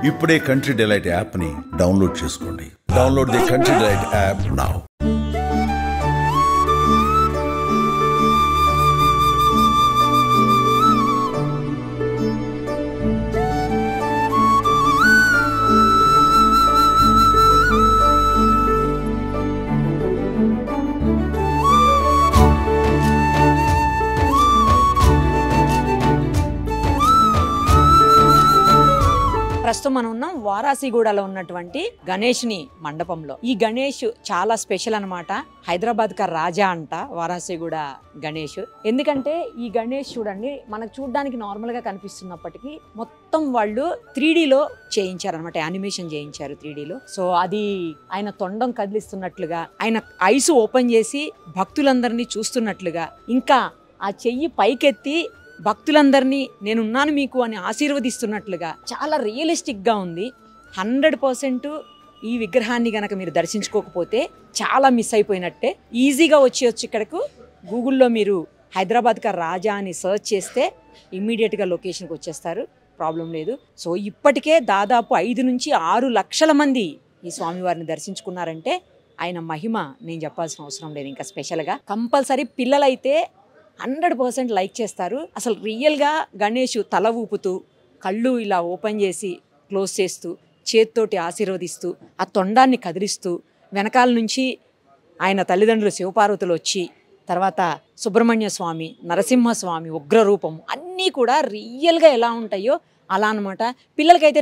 ఇప్పుడే country delight యాప్ని download చేసుకోండి. Download the country delight app now. ప్రస్తుతం మనం ఉన్నాం వారాసిగూడలో ఉన్నటువంటి గణేష్ని మండపంలో. ఈ గణేష్ చాలా స్పెషల్ అనమాట. హైదరాబాద్ కా రాజా అంట వారాసిగూడ గణేష్. ఎందుకంటే ఈ గణేష్ చూడండి, మనకు చూడడానికి నార్మల్ గా కనిపిస్తున్నప్పటికీ మొత్తం వాళ్ళు 3Dలో చేయించారు అనమాట. యానిమేషన్ చేయించారు 3Dలో. సో అది ఆయన తొండం కదిలిస్తున్నట్లుగా, ఆయన ఐస్ ఓపెన్ చేసి భక్తులందరినీ చూస్తున్నట్లుగా, ఇంకా ఆ చెయ్యి పైకెత్తి భక్తులందరినీ నేనున్నాను మీకు అని ఆశీర్వదిస్తున్నట్లుగా చాలా రియలిస్టిక్గా ఉంది. 100% ఈ విగ్రహాన్ని గనక మీరు దర్శించుకోకపోతే చాలా మిస్ అయిపోయినట్టే. ఈజీగా వచ్చేయచ్చు ఇక్కడకు. గూగుల్లో మీరు హైదరాబాద్ కా రాజా అని సర్చ్ చేస్తే ఇమ్మీడియట్గా లొకేషన్కి వచ్చేస్తారు, ప్రాబ్లం లేదు. సో ఇప్పటికే దాదాపు 5 నుంచి 6 లక్షల మంది ఈ స్వామివారిని దర్శించుకున్నారంటే ఆయన మహిమ నేను చెప్పాల్సిన అవసరం లేదు. ఇంకా స్పెషల్గా కంపల్సరీ పిల్లలైతే 100% లైక్ చేస్తారు. అసలు రియల్గా గణేష్ తల ఊపుతూ, కళ్ళు ఇలా ఓపెన్ చేసి క్లోజ్ చేస్తూ, చేత్తోటి ఆశీర్వదిస్తూ, ఆ తొండాన్ని కదిలిస్తూ, వెనకాల నుంచి ఆయన తల్లిదండ్రులు శివపార్వతులు వచ్చి, తర్వాత సుబ్రహ్మణ్య స్వామి, నరసింహస్వామి ఉగ్రరూపము అన్నీ కూడా రియల్గా ఎలా ఉంటాయో అలా అనమాట. పిల్లలకైతే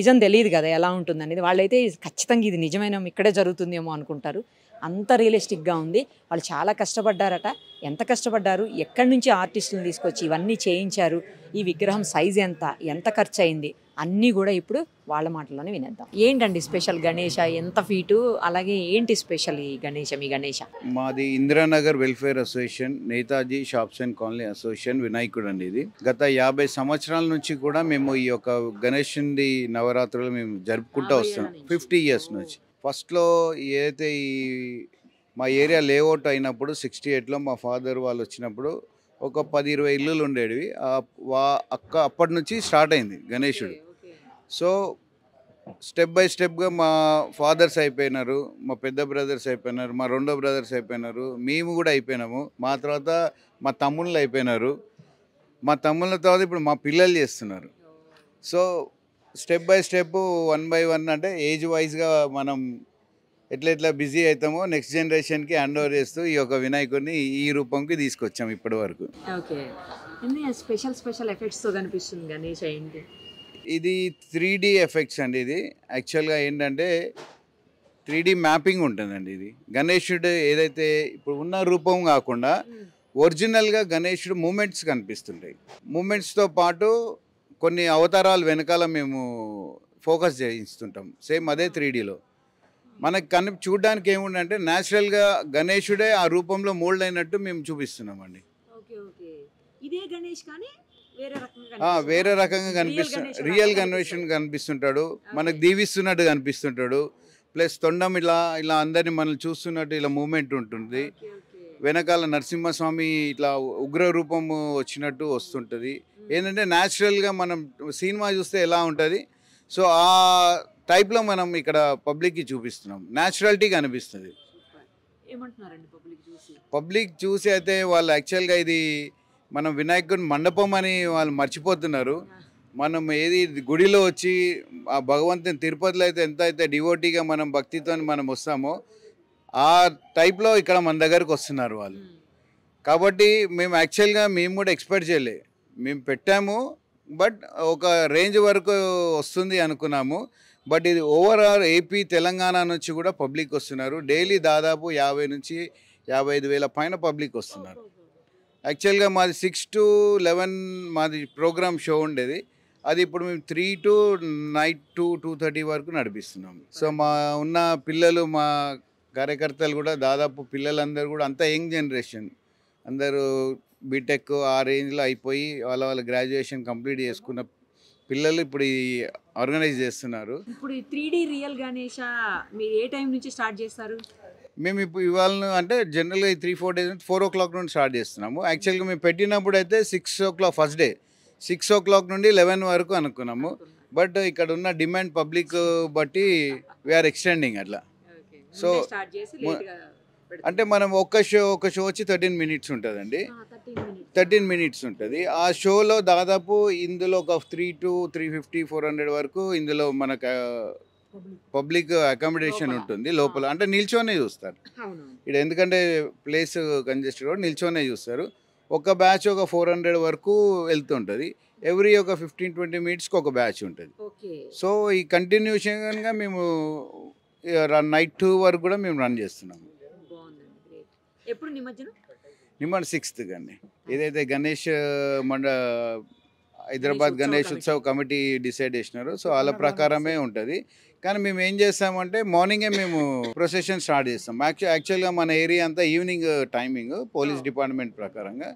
నిజం తెలియదు కదా ఎలా ఉంటుందనేది. వాళ్ళైతే ఖచ్చితంగా ఇది నిజమైన ఇక్కడే జరుగుతుందేమో అనుకుంటారు. అంత రియలిస్టిక్గా ఉంది. వాళ్ళు చాలా కష్టపడ్డారట. ఎంత కష్టపడ్డారు, ఎక్కడి నుంచి ఆర్టిస్టులను తీసుకొచ్చి ఇవన్నీ చేయించారు, ఈ విగ్రహం సైజ్ ఎంత ఖర్చు అయింది అన్నీ కూడా ఇప్పుడు వాళ్ళ మాటల్లోనే వినేద్దాం. ఏంటండి స్పెషల్ గణేష, ఎంత ఫీటు, అలాగే ఏంటి స్పెషల్ ఈ గణేష? మీ గణేష మాది Indiranagar welfare association, Netaji shops and colony association వినాయకుడు అండి. ఇది గత 50 సంవత్సరాల నుంచి కూడా మేము ఈ యొక్క గణేషుడి నవరాత్రులు మేము జరుపుకుంటూ వస్తున్నాం. 50 years నుంచి. ఫస్ట్లో ఏదైతే ఈ మా ఏరియా లేఅవుట్ అయినప్పుడు 68లో మా ఫాదర్ వాళ్ళు వచ్చినప్పుడు ఒక 10-20 ఇల్లులు ఉండేవి. అప్పటి నుంచి స్టార్ట్ అయింది గణేశుడు. సో స్టెప్ బై స్టెప్గా మా ఫాదర్స్ అయిపోయినారు, మా పెద్ద బ్రదర్స్ అయిపోయినారు, మా రెండో బ్రదర్స్ అయిపోయినారు, మేము కూడా అయిపోయినాము. మా తర్వాత మా తమ్ముళ్ళు అయిపోయినారు, మా తమ్ముళ్ళ తర్వాత ఇప్పుడు మా పిల్లలు చేస్తున్నారు. So step by step 1 by 1 అంటే ఏజ్ వైజ్గా మనం ఎట్లా బిజీ అవుతామో నెక్స్ట్ జనరేషన్కి హ్యాండ్ ఓవర్ చేస్తూ ఈ యొక్క వినాయకుడిని ఈ రూపంకి తీసుకొచ్చాం ఇప్పటి వరకు. ఓకే, స్పెషల్ ఎఫెక్ట్స్తో కనిపిస్తుంది గణేష్. ఏంటి ఇది 3D ఎఫెక్ట్స్ అండి. ఇది యాక్చువల్గా ఏంటంటే 3D మ్యాపింగ్ ఉంటుందండి. ఇది గణేశుడు ఏదైతే ఇప్పుడు ఉన్న రూపం కాకుండా ఒరిజినల్గా గణేశుడు మూమెంట్స్ కనిపిస్తుంటాయి. మూమెంట్స్తో పాటు కొన్ని అవతారాలు వెనకాల మేము ఫోకస్ చేయిస్తుంటాం. సేమ్ అదే 3Dలో మనకు చూడడానికి ఏముందంటే న్యాచురల్గా గణేశుడే ఆ రూపంలో మోల్డ్ అయినట్టు మేము చూపిస్తున్నామండి. వేరే రకంగా కనిపిస్తుంది. రియల్ గణేశుడు కనిపిస్తుంటాడు, మనకు దీవిస్తున్నట్టు కనిపిస్తుంటాడు. ప్లస్ తొండం ఇలా అందరినీ మనల్ని చూస్తున్నట్టు ఇలా మూమెంట్ ఉంటుంది. వెనకాల నరసింహస్వామి ఇట్లా ఉగ్ర రూపము వచ్చినట్టు వస్తుంటుంది. ఏంటంటే న్యాచురల్గా మనం సినిమా చూస్తే ఎలా ఉంటుంది, సో ఆ టైప్లో మనం ఇక్కడ పబ్లిక్కి చూపిస్తున్నాం. న్యాచురాలిటీ కనిపిస్తుంది. పబ్లిక్ చూసి అయితే వాళ్ళు యాక్చువల్గా ఇది మనం వినాయకుడి మండపం అని వాళ్ళు మర్చిపోతున్నారు. మనం ఏది గుడిలో వచ్చి ఆ భగవంతుని తిరుపతిలో అయితే ఎంత అయితే డివోటీగా మనం భక్తితో మనం వస్తామో ఆ టైప్లో ఇక్కడ మన దగ్గరకు వస్తున్నారు వాళ్ళు. కాబట్టి మేము యాక్చువల్గా మేము కూడా ఎక్స్పెక్ట్ చేయలే, మేము పెట్టాము బట్ ఒక రేంజ్ వరకు వస్తుంది అనుకున్నాము. బట్ ఇది ఓవరాల్ ఏపీ తెలంగాణ నుంచి కూడా పబ్లిక్ వస్తున్నారు. డైలీ దాదాపు 50 నుంచి 55 వేల పైన పబ్లిక్ వస్తున్నారు. యాక్చువల్గా మాది 6 to 11 మాది ప్రోగ్రామ్ షో ఉండేది. అది ఇప్పుడు మేము 3 to night 2:30 వరకు నడిపిస్తున్నాం. సో మా ఉన్న పిల్లలు, మా కార్యకర్తలు కూడా దాదాపు పిల్లలందరూ కూడా అంతా యంగ్ జనరేషన్, అందరూ బీటెక్ ఆ రేంజ్లో అయిపోయి వాళ్ళ గ్రాడ్యుయేషన్ కంప్లీట్ చేసుకున్న పిల్లలు ఇప్పుడు ఆర్గనైజ్ చేస్తున్నారు. ఇప్పుడు 3D రియల్ గణేష మీరు ఏ టైం నుంచి స్టార్ట్ చేస్తారు? మేము ఇప్పుడు ఇవాళ అంటే జనరల్గా 3-4 days 4 o'clock నుండి స్టార్ట్ చేస్తున్నాము. యాక్చువల్గా మేము పెట్టినప్పుడు అయితే 6 o'clock ఫస్ట్ డే 6 o'clock నుండి 11 వరకు అనుకున్నాము. బట్ ఇక్కడ ఉన్న డిమాండ్ పబ్లిక్ బట్టి వీఆర్ ఎక్స్టెండింగ్ అట్లా. సో అంటే మనం ఒక షో వచ్చి 13 minutes ఉంటుందండి. 13 minutes ఉంటుంది. ఆ షోలో దాదాపు ఇందులో ఒక 3 to 350 400 వరకు ఇందులో మనకు పబ్లిక్ అకామిడేషన్ ఉంటుంది లోపల. అంటే నిల్చోనే చూస్తారు ఇక్కడ, ఎందుకంటే ప్లేస్ కంజెస్టెడ్ కూడా నిల్చోనే చూస్తారు. ఒక బ్యాచ్ ఒక 400 వరకు వెళ్తుంటుంది. ఎవ్రీ ఒక 15-20 minutesకి ఒక బ్యాచ్ ఉంటుంది. సో ఈ కంటిన్యూషన్గా మేము నైట్ 2 వరకు కూడా మేము రన్ చేస్తున్నాము. ఎప్పుడు నిమజ్జనం 6th అండి. ఏదైతే గణేష్ హైదరాబాద్ గణేష్ ఉత్సవ్ కమిటీ డిసైడ్ చేసినారో సో వాళ్ళ ప్రకారమే ఉంటుంది. కానీ మేము ఏం చేస్తామంటే మార్నింగే మేము ప్రొసెషన్ స్టార్ట్ చేస్తాం. యాక్చువల్గా మన ఏరియా అంతా ఈవినింగ్ టైమింగ్ పోలీస్ డిపార్ట్మెంట్ ప్రకారంగా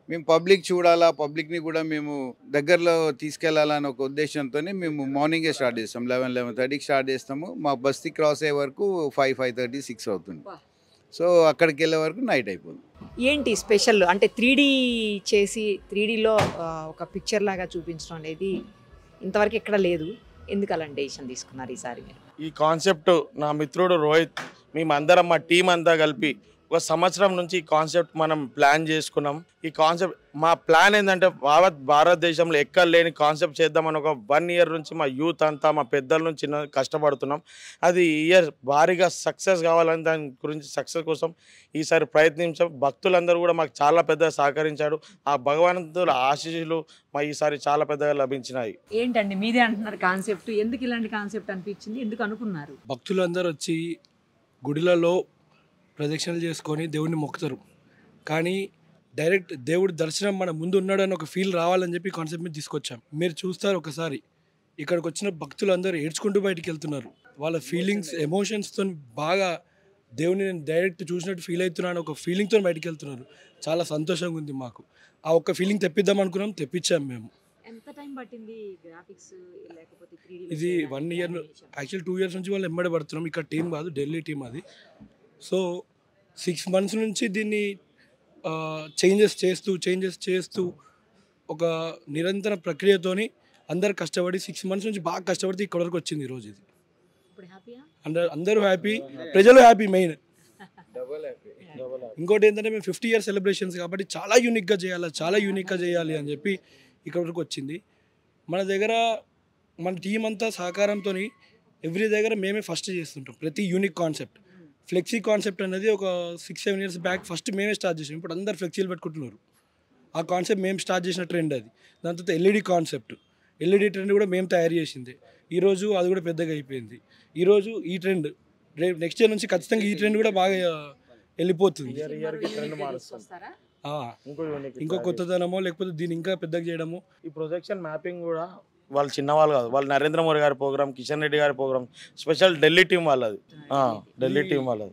మేము పబ్లిక్ చూడాలా, పబ్లిక్ని కూడా మేము దగ్గరలో తీసుకెళ్లాలని ఒక ఉద్దేశంతో మేము మార్నింగే స్టార్ట్ చేస్తాం. 11-11:30కి స్టార్ట్ చేస్తాము. మా బస్తీ క్రాస్ అయ్యే వరకు 5-5:30, 6 అవుతుంది. సో అక్కడికి వెళ్ళే వరకు నైట్ అయిపోతుంది. ఏంటి స్పెషల్ అంటే 3D చేసి 3Dలో ఒక పిక్చర్ లాగా చూపించడం అనేది ఇంతవరకు ఎక్కడ లేదు. ఎందుకు అలాంటి డెసిషన్ తీసుకున్నారు ఈసారి మీరు? ఈ కాన్సెప్ట్ నా మిత్రుడు రోహిత్, మేమందరం మా టీం అంతా కలిపి ఒక సంవత్సరం నుంచి ఈ కాన్సెప్ట్ మనం ప్లాన్ చేసుకున్నాం. ఈ కాన్సెప్ట్ మా ప్లాన్ ఏంటంటే భారతదేశంలో ఎక్కడ లేని కాన్సెప్ట్ చేద్దామని ఒక 1 year నుంచి మా యూత్ అంతా మా పెద్దల నుంచి కష్టపడుతున్నాం. అది ఇయర్ భారీగా సక్సెస్ కావాలని దాని గురించి సక్సెస్ కోసం ఈసారి ప్రయత్నించాం. భక్తులందరూ కూడా మాకు చాలా పెద్దగా సహకరించాడు. ఆ భగవంతుల ఆశీస్సులు మా ఈసారి చాలా పెద్దగా లభించినాయి. ఏంటండి మీదే అంటున్నారు కాన్సెప్ట్, ఎందుకు ఇలాంటి కాన్సెప్ట్ అనిపించింది, ఎందుకు అనుకున్నారు? భక్తులందరూ వచ్చి గుడిలలో ప్రదక్షిణలు చేసుకొని దేవుడిని మొక్కుతారు, కానీ డైరెక్ట్ దేవుడి దర్శనం మన ముందు ఉన్నాడని ఒక ఫీల్ రావాలని చెప్పి కాన్సెప్ట్ మీద తీసుకొచ్చాం. మీరు చూస్తారు ఒకసారి ఇక్కడికి వచ్చిన భక్తులందరూ ఏడ్చుకుంటూ బయటికి వెళ్తున్నారు. వాళ్ళ ఫీలింగ్స్ ఎమోషన్స్తో బాగా దేవుని నేను డైరెక్ట్ చూసినట్టు ఫీల్ అవుతున్నాను ఒక ఫీలింగ్తో బయటికి వెళ్తున్నారు. చాలా సంతోషంగా ఉంది మాకు. ఆ ఒక్క ఫీలింగ్ తెప్పిద్దాం అనుకున్నాం, తెప్పించాం మేము. ఎంత టైం పట్టింది గ్రాఫిక్స్ లేకపోతే 3D? ఇది 1 year, యాక్చువల్ 2 years నుంచి వాళ్ళు ఎంబడి పడుతున్నాం. ఇక్కడ టీం కాదు, ఢిల్లీ టీం అది. సో 6 months నుంచి దీన్ని చేంజెస్ చేస్తూ ఒక నిరంతర ప్రక్రియతోని అందరు కష్టపడి 6 months నుంచి బాగా కష్టపడితే ఇక్కడ వరకు వచ్చింది ఈరోజు. ఇది అందరూ హ్యాపీ, ప్రజలు హ్యాపీ మెయిన్. ఇంకోటి ఏంటంటే మేము 50 year సెలబ్రేషన్స్ కాబట్టి చాలా యూనిక్గా చేయాలి అని చెప్పి ఇక్కడ వరకు వచ్చింది. మన దగ్గర మన టీం అంతా సహకారంతో ఎవ్రీ దగ్గర మేమే ఫస్ట్ చేస్తుంటాం. ప్రతి యూనిక్ కాన్సెప్ట్ ఫ్లెక్సీ కాన్సెప్ట్ అనేది ఒక 6-7 years బ్యాక్ ఫస్ట్ మేమే స్టార్ట్ చేసాం. ఇప్పుడు అందరు ఫ్లెక్సీలు పెట్టుకుంటున్నారు. ఆ కాన్సెప్ట్ మేము స్టార్ట్ చేసిన ట్రెండ్ అది. దాని తర్వాత ఎల్ఈడి కాన్సెప్ట్, ఎల్ఈడి ట్రెండ్ కూడా మేము తయారు చేసింది. ఈరోజు అది కూడా పెద్దగా అయిపోయింది. ఈరోజు ఈ ట్రెండ్ రేపు నెక్స్ట్ ఇయర్ నుంచి ఖచ్చితంగా ఈ ట్రెండ్ కూడా బాగా వెళ్ళిపోతుంది. ఇంకో కొత్తదనమో లేకపోతే దీన్ని ఇంకా పెద్దగా చేయడము. ఈ ప్రొజెక్షన్ మ్యాపింగ్ కూడా వాళ్ళు చిన్నవాళ్ళు కాదు, వాళ్ళు నరేంద్ర మోడీ గారి ప్రోగ్రామ్, కిషన్ రెడ్డి గారి ప్రోగ్రామ్, స్పెషల్ ఢిల్లీ టీం వాళ్ళది.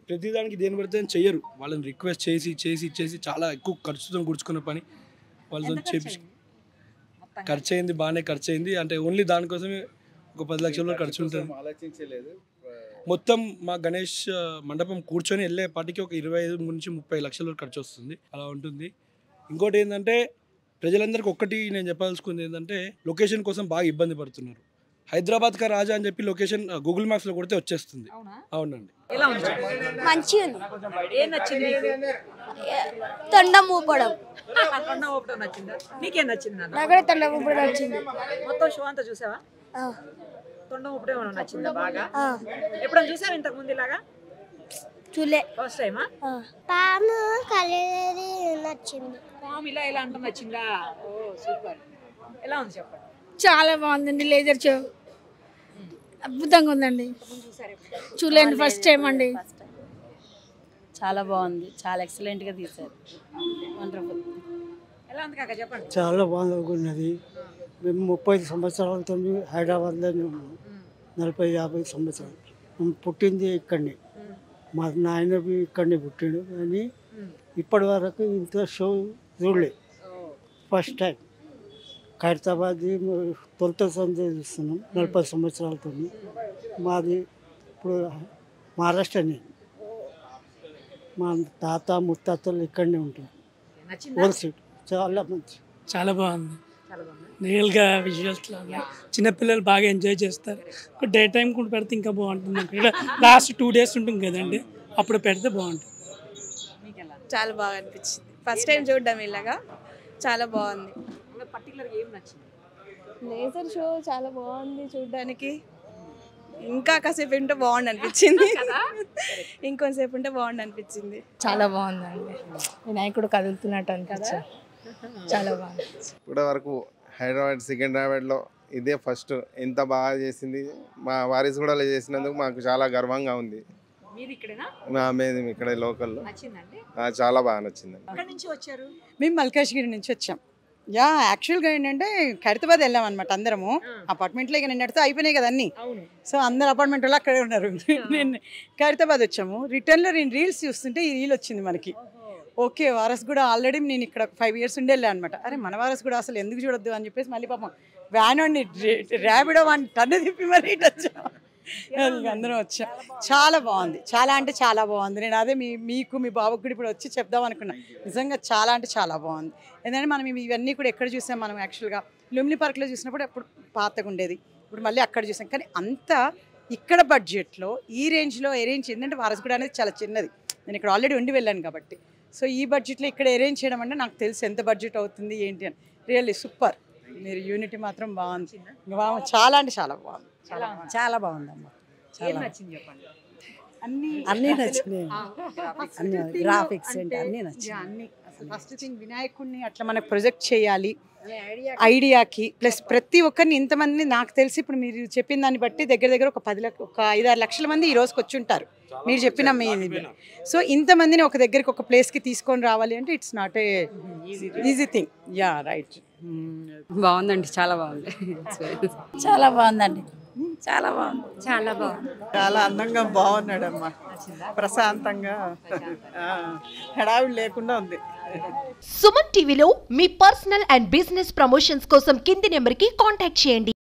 ప్రతిదానికి దేని పడితే చెయ్యరు. వాళ్ళని రిక్వెస్ట్ చేసి చాలా ఎక్కువ ఖర్చుతో కూర్చుకున్న పని వాళ్ళతో చేపించి ఖర్చు అయింది, బాగానే ఖర్చు అయింది. అంటే ఓన్లీ దానికోసమే ఒక 10 లక్షల ఖర్చు ఉంటుంది. మొత్తం మా గణేష్ మండపం కూర్చొని వెళ్ళేపాటికి ఒక 25 నుంచి 30 లక్షల ఖర్చు వస్తుంది. అలా ఉంటుంది. ఇంకోటి ఏంటంటే ప్రజలందరికీ ఒక్కటి నేను చెప్పాల్సుకుంది ఏంటంటే లొకేషన్ కోసం బాగా ఇబ్బంది పడుతున్నారు. హైదరాబాద్ కా రాజా అని చెప్పి లొకేషన్ గూగుల్ మ్యాప్స్లో కొడితే వచ్చేస్తుంది. అవునండి. మంచిగా ఉంది. ఏం నచ్చింది? తొండం ఊపడం. తొండం ఊపడం నచ్చిందా? నీకేం నచ్చింది? నాకు తొండం ఊపడం నచ్చింది. మొత్తం షో అంతా చూసావా? తొండం ఊపడం నచ్చిందా బాగా? ఎప్పుడైనా చూసావా ఇంతకు ముందు ఇలాగా? చూలే, ఫస్ట్ టైమా? పాము కలరీ నచ్చింది. పాము ఇలా అంత నచ్చిందా? ఓ సూపర్. ఎలా ఉంది చెప్పండి? చాలా బాగుందండి. లేజర్ షో అద్భుతంగా ఉందండి. చూడండి, ఫస్ట్ టైం అండి. చాలా బాగుంది, చాలా ఎక్సలెంట్గా తీశారు. వండర్ఫుల్. ఎలా ఉంది కాక చెప్పండి? చాలా బాగున్నది. మేము 30 సంవత్సరాలతో హైదరాబాద్లో ఉన్నాము. 40-50 సంవత్సరాలు. మేము పుట్టింది ఇక్కడనే, మా నాయన ఇక్కడనే పుట్టిండు. కానీ ఇప్పటి వరకు ఇంత షో చూడలే, ఫస్ట్ టైం. ఖైరతాబాద్ తొలిసారి చూస్తున్నాం 40 సంవత్సరాలతో. మాది ఇప్పుడు మహారాష్ట్రనే. మా తాత ముత్తాతలు ఇక్కడనే ఉంటారు. చాలా మంచి, చాలా బాగుంది. రియల్గా విజువల్స్లో ఉన్నాయి. చిన్నపిల్లలు బాగా ఎంజాయ్ చేస్తారు. డే టైం కూడా పెడితే ఇంకా బాగుంటుంది. ఇక్కడ లాస్ట్ 2 days ఉంటుంది కదండి, అప్పుడు పెడితే బాగుంటుంది. చాలా బాగా అనిపించింది. ఫస్ట్ టైం చూడడం ఇలాగా చాలా బాగుంది. లేజర్ షో చాలా బాగుంది చూడడానికి. ఇంకా కాసేపు ఉంటే బాగుండు అనిపించింది. ఇంకొంతసేపు ఉంటే బాగుండు అనిపించింది. చాలా బాగుందండి. వినాయకుడు కదులుతున్నట్టు అనిపించింది. చాలా బాగుంది. ఇప్పటి వరకు హైదరాబాద్ సికింద్రాబాద్లో ఇదే ఫస్ట్. ఎంత బాగా చేసింది మా వారిస్ కూడా చేసినందుకు మాకు చాలా గర్వంగా ఉంది. మేము ఇక్కడ లోకల్లో చాలా బాగా నచ్చిందండి. మేము మల్కాజ్గిరి నుంచి వచ్చాం. యాక్చువల్గా ఏంటంటే ఖైరతాబాద్ వెళ్ళాం అనమాట అందరము. అపార్ట్మెంట్లో ఇక నిన్నటితో అయిపోయినాయి కదా అన్నీ. సో అందరు అపార్ట్మెంట్ వాళ్ళు అక్కడే ఉన్నారు. నేను ఖైరతాబాద్ వచ్చాము. రిటర్న్లో నేను రీల్స్ చూస్తుంటే ఈ రీల్ వచ్చింది మనకి. ఓకే, వారస్ కూడా ఆల్రెడీ నేను ఇక్కడ 5 years ఉండి వెళ్ళా అనమాట. అరే మన వారస్ కూడా అసలు ఎందుకు చూడొద్దు అని చెప్పేసి మళ్ళీ పాపం వ్యాన్ వాడిని ర్యాపిడో వాడిని టన్ను తిప్పి మరీ ఇటు వచ్చాం. అందరం వచ్చాం. చాలా బాగుంది. చాలా అంటే చాలా బాగుంది. నేను అదే మీకు మీ బాబుకి కూడా ఇప్పుడు వచ్చి చెప్దాం అనుకున్నా. నిజంగా చాలా అంటే చాలా బాగుంది. ఎందుకంటే మనం ఇవన్నీ కూడా ఎక్కడ చూసాం, మనం యాక్చువల్గా లుంబిని పార్క్లో చూసినప్పుడు అప్పుడు పాతగా ఉండేది, ఇప్పుడు మళ్ళీ అక్కడ చూసాం. కానీ అంతా ఇక్కడ బడ్జెట్లో ఈ రేంజ్లో అరేంజ్ ఏంటంటే వారస్ కూడా అనేది చాలా చిన్నది. నేను ఇక్కడ ఆల్రెడీ ఉండి వెళ్ళాను కాబట్టి. సో ఈ బడ్జెట్లో ఇక్కడ అరేంజ్ చేయడం అంటే నాకు తెలుసు ఎంత బడ్జెట్ అవుతుంది ఏంటి అని. Really super. మీరు యూనిటీ మాత్రం బాగుంది. చాలా అంటే చాలా బాగుంది. చాలా బాగుందమ్మా. అన్నీ నచ్చినాయి. అన్ని గ్రాఫిక్స్ ఏంటి అన్నీ నచ్చాయి. అన్ని అసలు ఫస్ట్ థింగ్ వినాయకుడిని అట్లా మనకు ప్రొజెక్ట్ చేయాలి ఐడియాకి. ప్లస్ ప్రతి ఒక్కరిని ఇంతమంది నాకు తెలిసి ఇప్పుడు మీరు చెప్పిన దాన్ని బట్టి దగ్గర దగ్గర ఒక 5-6 లక్షల మంది ఈ రోజుకి వచ్చి ఉంటారు మీరు చెప్పిన మీ. సో ఇంతమందిని ఒక దగ్గరికి ఒక ప్లేస్కి తీసుకొని రావాలి అంటే it's not a easy thing. Yeah right. బాగుందండి. చాలా బాగుంది. చాలా బాగుందండి. చాలా బాగుంది. చాలా బాగుంది. చాలా అందంగా బాగున్నాడమ్మా. ప్రశాంతంగా హడావిడి లేకుండా ఉంది. సుమన్ టీవీలో మీ పర్సనల్ అండ్ బిజినెస్ ప్రమోషన్స్ కోసం కింది నెంబర్కి కాంటాక్ట్ చేయండి.